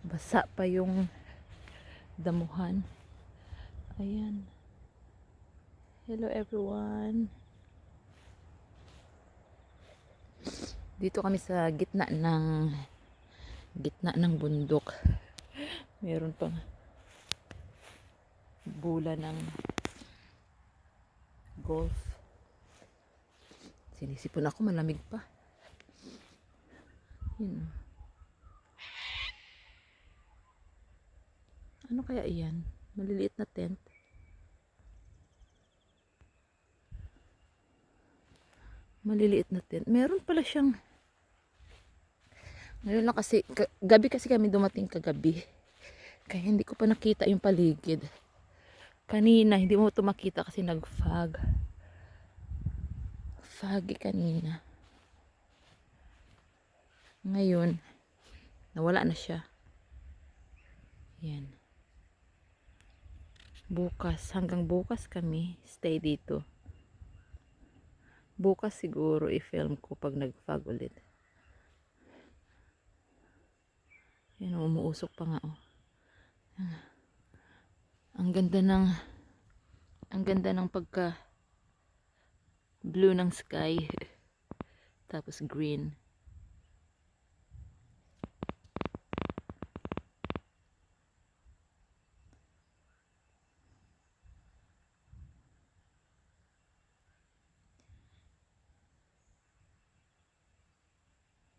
Basa pa yung damuhan. Ayan. Hello everyone. Dito kami sa gitna ng bundok. Meron pang bola ng golf. Sinisipon ako, malamig pa. Yun. Ano kaya iyan? Maliliit na tent. Maliliit na tent. Meron pala siyang ngayon lang kasi, gabi kasi kami dumating kagabi. Kaya hindi ko pa nakita yung paligid. Kanina, hindi mo ito makita kasi nag-fog. Foggy kanina. Ngayon, nawala na siya. Yan. Bukas, hanggang bukas kami stay dito. Bukas siguro i-film ko pag nag-fog ulit. Yan, umuusok pa nga oh. Ang ganda ng pagka blue ng sky. Tapos green.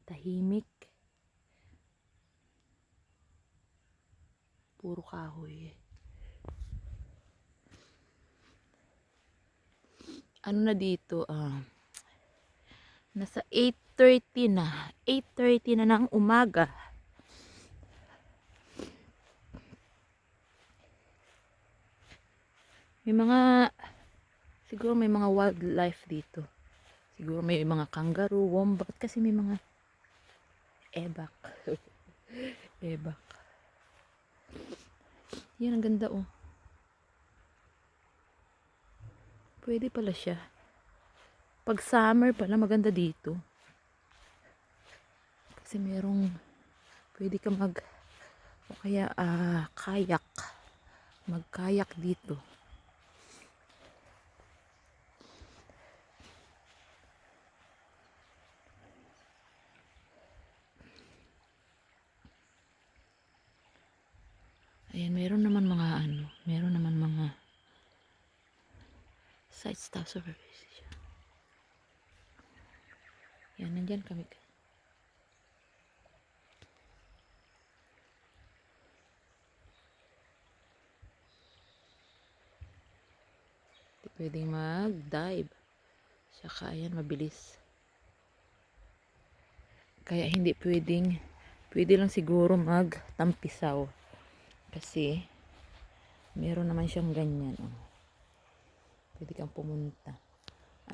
Tahimik. Puro kahoy. Ano na dito? Nasa 8:30 na. 8:30 na ng umaga. Siguro may mga wildlife dito. Siguro may mga kangaroo, wombat, kasi may mga ebak. Ebak. Yan, ang ganda oh. Pwede pala siya. Pag summer pala, maganda dito. Kasi pwede ka o kaya kayak. Mag-kayak dito. Ayan, meron naman mga side staff supervision. Yan, nandyan kami. Pwedeng mag-dive. Saka ayan, mabilis. Kaya hindi pwede lang siguro mag-tampisaw. Kasi meron naman siyang ganyan. Oh. Pwede kang pumunta.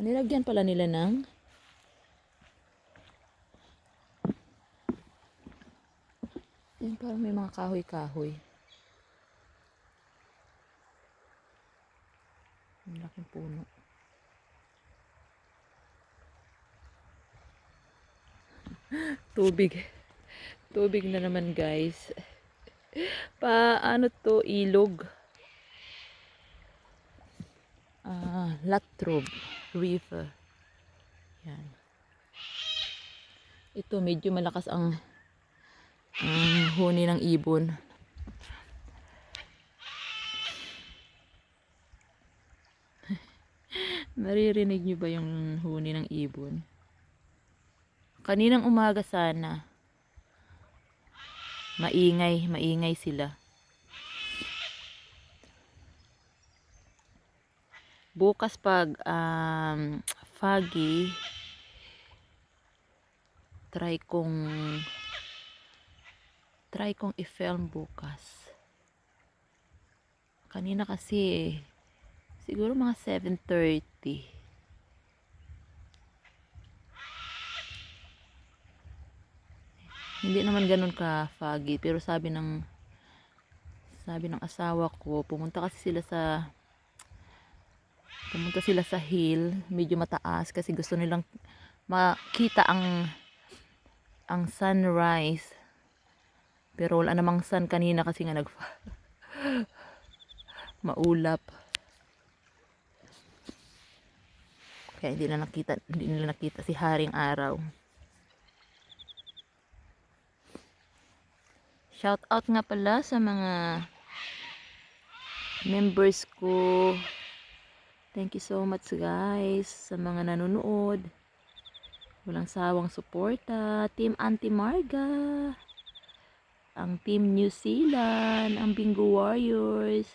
Nilagyan pala nila ng yan, parang may mga kahoy-kahoy. Ang laking puno. Tubig na naman guys. Paano to? Ilog. Latrobe River. Yan. Ito medyo malakas ang huni ng ibon. Naririnig nyo ba yung huni ng ibon? Kaninang umaga sana. Maingay sila. Bukas pag foggy, try kong i-film bukas. Kanina kasi siguro mga 7:30. Hindi naman ganun ka foggy, pero sabi ng asawa ko, pumunta sila sa hill, medyo mataas kasi gusto nilang makita ang sunrise Pero wala namang sun kanina kasi nga maulap. Kaya hindi nila nakita si Haring Araw. Shout out nga pala sa mga members ko. Thank you so much guys sa mga nanonood. Walang sawang suporta. Team Auntie Marga. Ang Team New Zealand. Ang Bingo Warriors.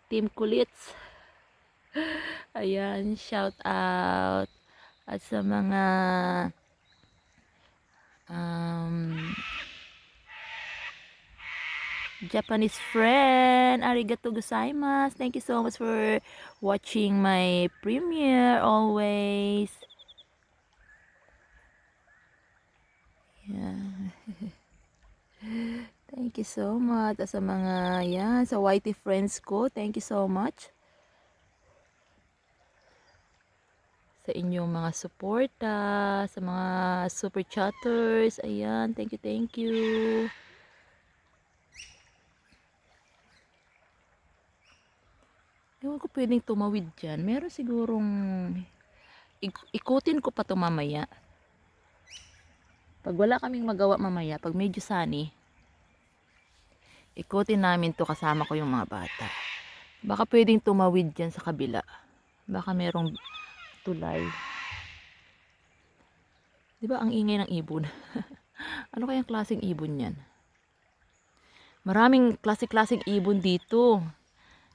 Team Kulits. Ayan, shout out. At sa mga Japanese friend, arigato gozaimasu. Thank you so much for watching my premiere always. Yeah. Thank you so much. At sa mga, yan, sa YT friends ko, thank you so much. Sa inyong mga suporta, sa mga super chatters, ayan, thank you, thank you. Ewan ko pwedeng tumawid dyan. Meron sigurong ikutin ko pa ito mamaya. Pag wala kaming magawa mamaya, pag medyo sunny, ikutin namin to kasama ko yung mga bata. Baka pwedeng tumawid dyan sa kabila. Baka merong tulay. Diba ang ingay ng ibon? Ano kayang klaseng ibon yan? Maraming klase-klaseng ibon dito.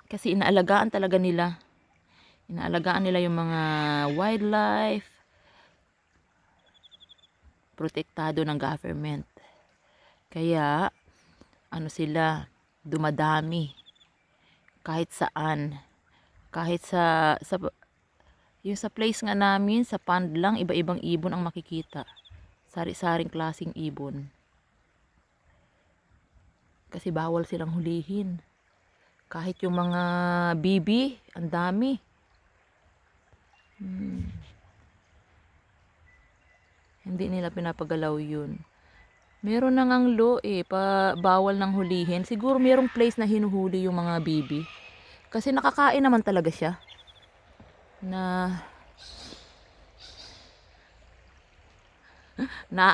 Kasi inaalagaan talaga nila. Inaalagaan nila yung mga wildlife. Protektado ng government. Kaya, ano sila, dumadami. Kahit saan. Kahit yung sa place nga namin, sa pond lang, iba-ibang ibon ang makikita. Sari-saring klaseng ibon. Kasi bawal silang hulihin. Kahit yung mga bibi, ang dami. Hindi nila pinapagalaw yun. Meron nang ang law bawal nang hulihin. Siguro merong place na hinuhuli yung mga bibi. Kasi nakakain naman talaga siya. Na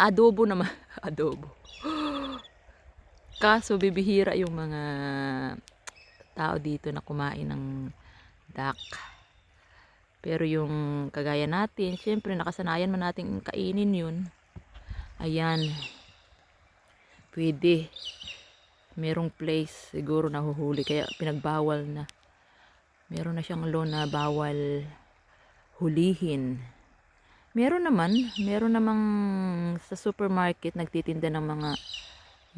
adobo naman. Adobo. Kaso bibihira yung mga tao dito na kumain ng duck. Pero yung kagaya natin, syempre nakasanayan man natin kainin yun. Ayan. Pwede. Merong place siguro nahuhuli kaya pinagbawal na. Meron na siyang law na bawal hulihin. Meron namang sa supermarket nagtitinda ng mga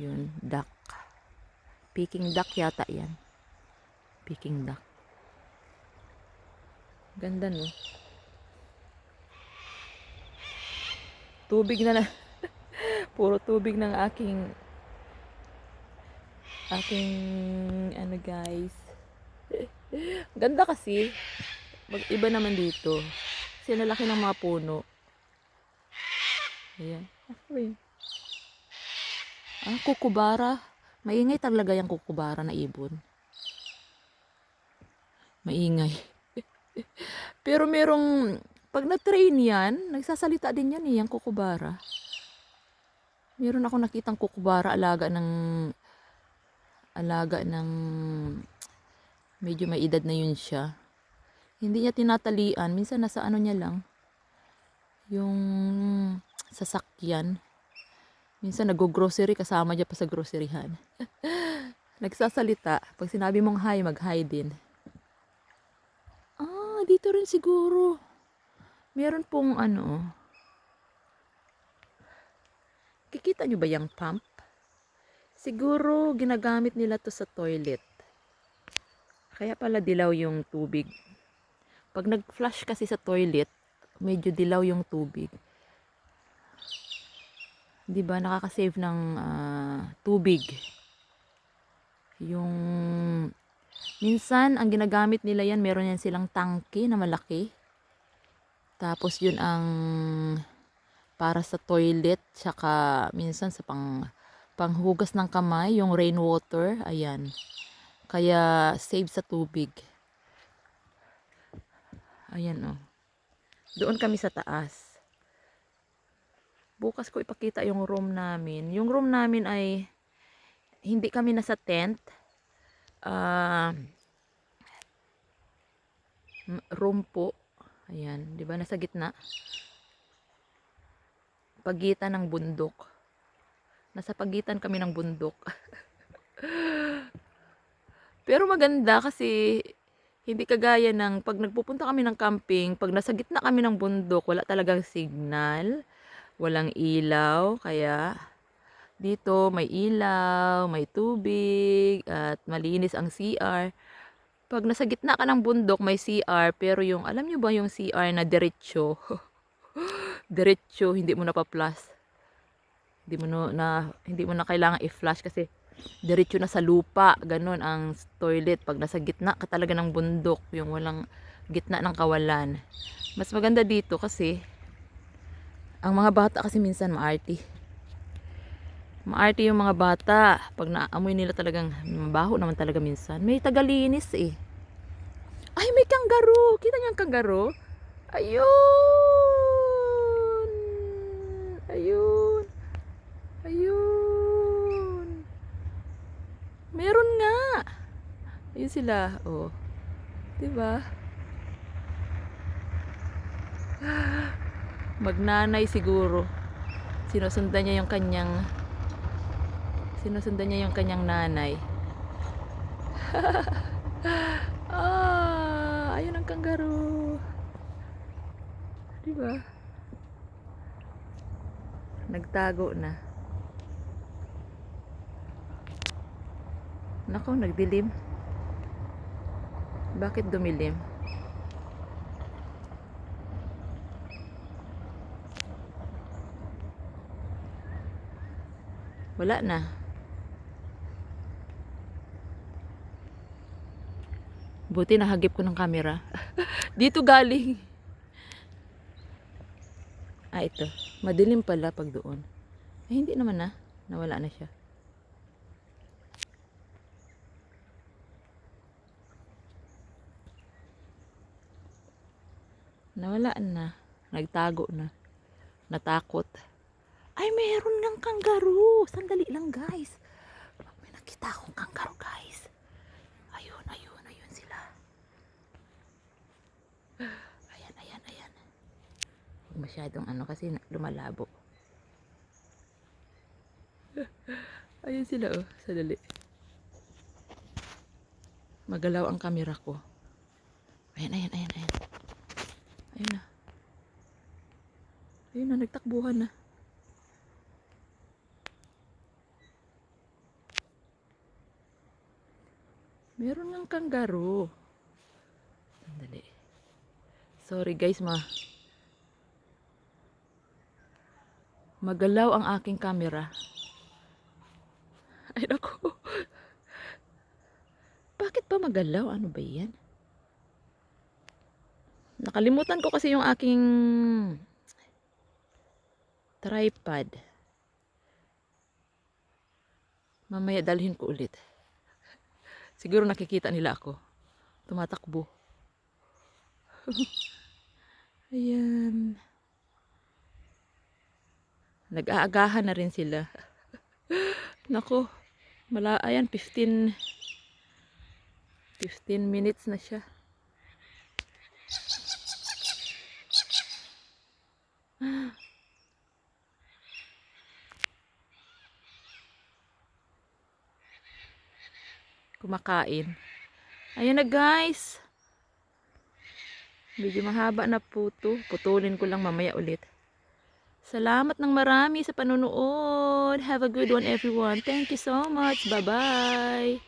yun, duck. Peking duck yata yan. Peking duck. Ganda no. Tubig na puro tubig ng aking ano guys. Ganda kasi. Iba naman dito. Kasi nalaki ng mga puno. Ayan. Kukubara. Maingay talaga yung kukubara na ibon. Maingay. Pero pag na-train yan, nagsasalita din yan yung kukubara. Meron ako nakitang kukubara alaga ng medyo may edad na yun siya. Hindi niya tinatalian. Minsan nasa ano niya lang. Yung sasakyan. Minsan nag-grocery kasama niya pa sa groceryhan. Nagsasalita. Pag sinabi mong hi, mag-hi din. Dito rin siguro. Meron pong kikita nyo ba yung pump? Siguro ginagamit nila to sa toilet. Kaya pala dilaw yung tubig. Pag nag-flush kasi sa toilet, medyo dilaw yung tubig. Diba nakaka-save ng tubig. Yung minsan ang ginagamit nila yan, meron yan silang tangke na malaki. Tapos yun ang para sa toilet, tsaka minsan sa panghugas ng kamay, yung rainwater, ayan. Kaya save sa tubig. Ayan oh. Doon kami sa taas. Bukas ko ipakita yung room namin. Yung room namin ay hindi kami nasa tent. Room po. Ayan, 'di ba nasa gitna? Pagitan ng bundok. Nasa pagitan kami ng bundok. Pero maganda kasi hindi kagaya ng pag nagpupunta kami ng camping, pag nasa gitna kami ng bundok, wala talagang signal, walang ilaw, kaya dito may ilaw, may tubig, at malinis ang CR. Pag nasa gitna ka ng bundok, may CR, pero yung, alam nyo ba yung CR na diretso? Diretso, hindi mo na pa-plus. Hindi mo na kailangan i-flush kasi diretso na sa lupa, ganun ang toilet pag nasa gitna ka talaga ng bundok, yung walang gitna ng kawalan. Mas maganda dito kasi ang mga bata kasi minsan maarte yung mga bata pag naamoy nila talagang mabaho naman talaga minsan. May tagalinis eh. Ay, may kangaroo, kita niyo ang kangaroo? Ayun, ayun, ayun. Meron nga. Ayun sila. Oh. 'Di ba? Magnanay siguro. Sinusundan niya yung kanyang nanay. Ayun ang kangaroo. 'Di ba? Nagtago na. Nako, nagdilim. Bakit dumilim? Wala na. Buti nahagip ko ng camera. Dito galing. Ito. Madilim pala pag doon. Hindi naman na. Nawala na siya. Nawalaan na. Nagtago na. Natakot. Ay, meron ng kangaroo. Sandali lang, guys. May nakita akong kangaroo, guys. Ayun, ayun, ayun sila. Ayan, ayan, ayan. Huwag masyadong kasi lumalabo. Ayun sila, oh. Sandali. Magalaw ang camera ko. Ayan, ayan, ayan, ayan. Ayun na. Ayun na, nagtakbuhan na. Meron ng kangaroo. Sandali. Sorry guys, magalaw ang aking camera. Ay naku. Bakit pa magalaw? Ano ba yan? Nakalimutan ko kasi yung aking tripod. Mamaya dalhin ko ulit. Siguro nakikita nila ako. Tumatakbo. Ayan. Nag-aagahan na rin sila. Nako. Ayan, 15 minutes na siya. Kumakain. Ayan na guys. Medyo mahaba na po to. Putulin ko lang mamaya ulit. Salamat ng marami sa panonood. Have a good one everyone. Thank you so much. Bye-bye.